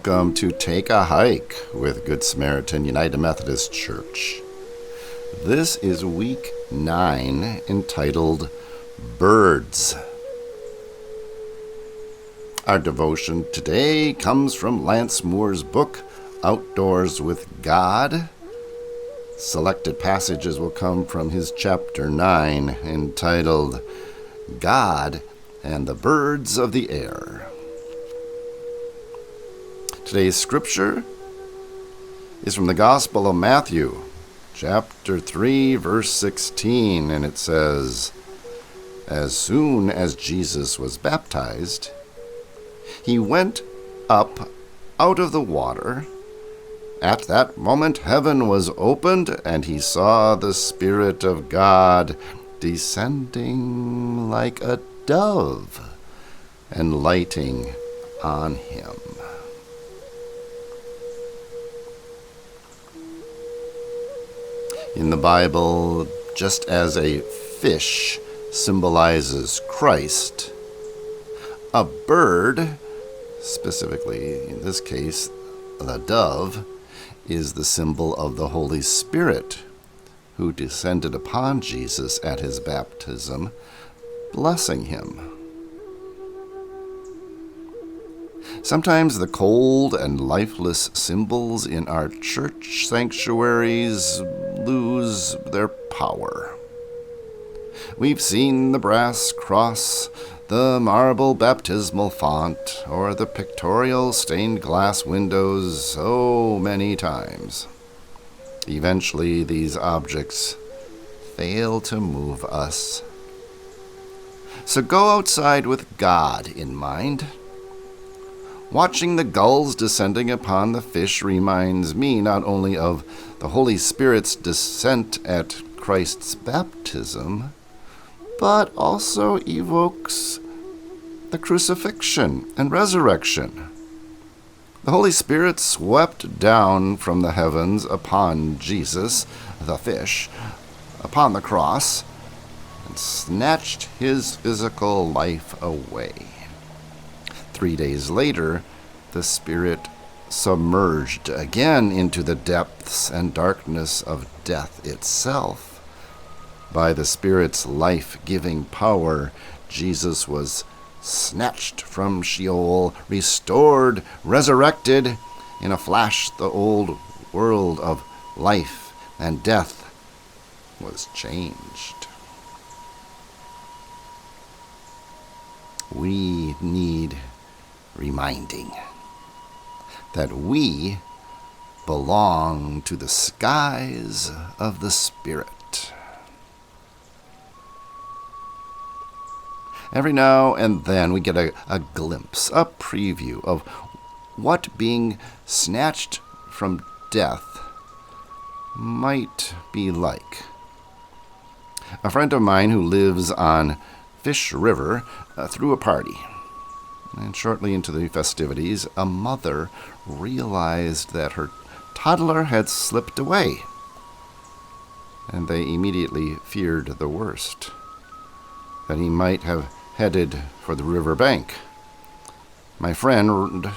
welcome to Take a Hike with Good Samaritan United Methodist Church. This is week 9, entitled Birds. Our devotion today comes from Lance Moore's book, Outdoors with God. Selected passages will come from his chapter 9, entitled God and the Birds of the Air. Today's scripture is from the Gospel of Matthew, chapter 3, verse 16, and it says, "As soon as Jesus was baptized, he went up out of the water. At that moment heaven was opened, and he saw the Spirit of God descending like a dove and lighting on him." In the Bible, just as a fish symbolizes Christ, a bird, specifically in this case the dove, is the symbol of the Holy Spirit, who descended upon Jesus at his baptism, blessing him. Sometimes the cold and lifeless symbols in our church sanctuaries lose their power. We've seen the brass cross, the marble baptismal font, or the pictorial stained glass windows so many times. Eventually, these objects fail to move us. So go outside with God in mind. Watching the gulls descending upon the fish reminds me not only of the Holy Spirit's descent at Christ's baptism, but also evokes the crucifixion and resurrection. The Holy Spirit swept down from the heavens upon Jesus, the fish, upon the cross, and snatched his physical life away. 3 days later, the Spirit submerged again into the depths and darkness of death itself. By the Spirit's life-giving power, Jesus was snatched from Sheol, restored, resurrected. In a flash, the old world of life and death was changed. We need reminding that we belong to the skies of the Spirit. Every now and then we get a glimpse, a preview of what being snatched from death might be like. A friend of mine who lives on Fish River threw a party. And shortly into the festivities, a mother realized that her toddler had slipped away, and they immediately feared the worst, that he might have headed for the river bank. My friend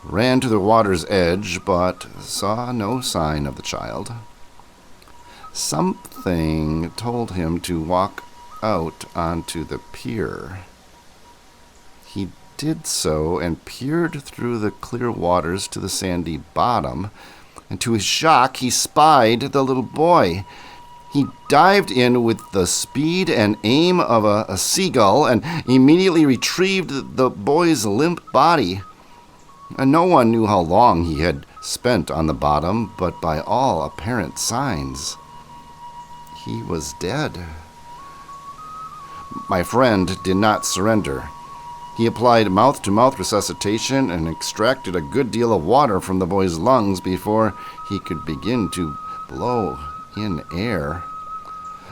ran to the water's edge, but saw no sign of the child. Something told him to walk out onto the pier. He did so and peered through the clear waters to the sandy bottom, and to his shock he spied the little boy. He dived in with the speed and aim of a seagull and immediately retrieved the boy's limp body. And no one knew how long he had spent on the bottom, but by all apparent signs, he was dead. My friend did not surrender. He applied mouth-to-mouth resuscitation and extracted a good deal of water from the boy's lungs before he could begin to blow in air.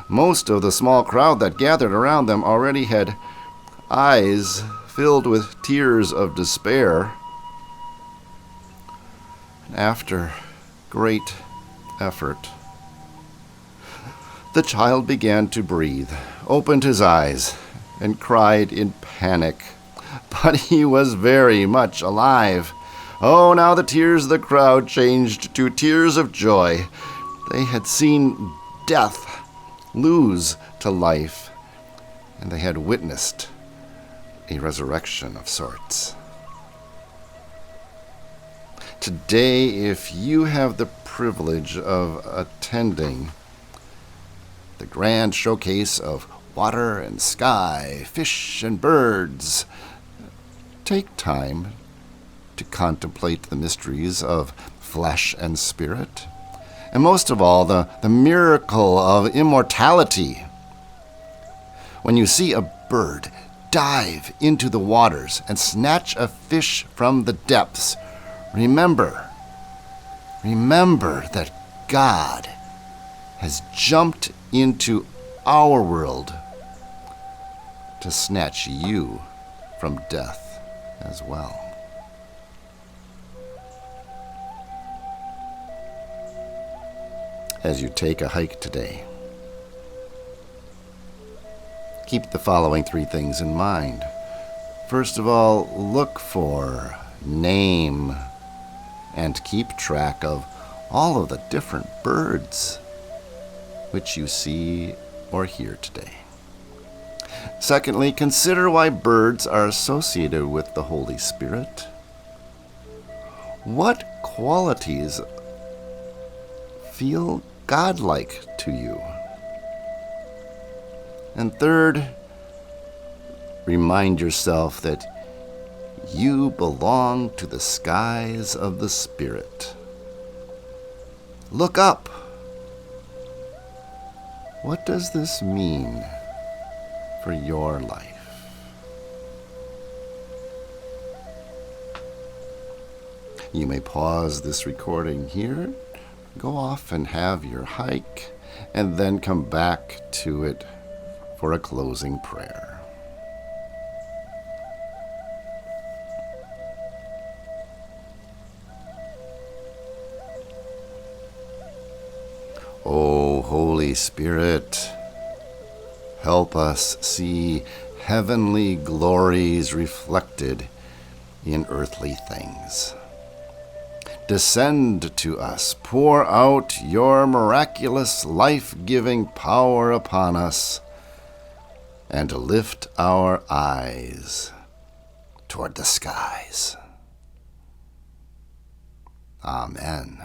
Most of the small crowd that gathered around them already had eyes filled with tears of despair. After great effort, the child began to breathe, opened his eyes, and cried in panic. But he was very much alive. Oh, now the tears of the crowd changed to tears of joy. They had seen death lose to life, and they had witnessed a resurrection of sorts. Today, if you have the privilege of attending the grand showcase of water and sky, fish and birds, take time to contemplate the mysteries of flesh and spirit, and most of all, the miracle of immortality. When you see a bird dive into the waters and snatch a fish from the depths, remember that God has jumped into our world to snatch you from death as well. As you take a hike today, keep the following 3 things in mind. First of all, look for, name, and keep track of all of the different birds which you see or hear today. Secondly, consider why birds are associated with the Holy Spirit. What qualities feel godlike to you? And third, remind yourself that you belong to the skies of the Spirit. Look up. What does this mean for your life? You may pause this recording here, go off and have your hike, and then come back to it for a closing prayer. O Holy Spirit, help us see heavenly glories reflected in earthly things. Descend to us, pour out your miraculous life-giving power upon us, and lift our eyes toward the skies. Amen.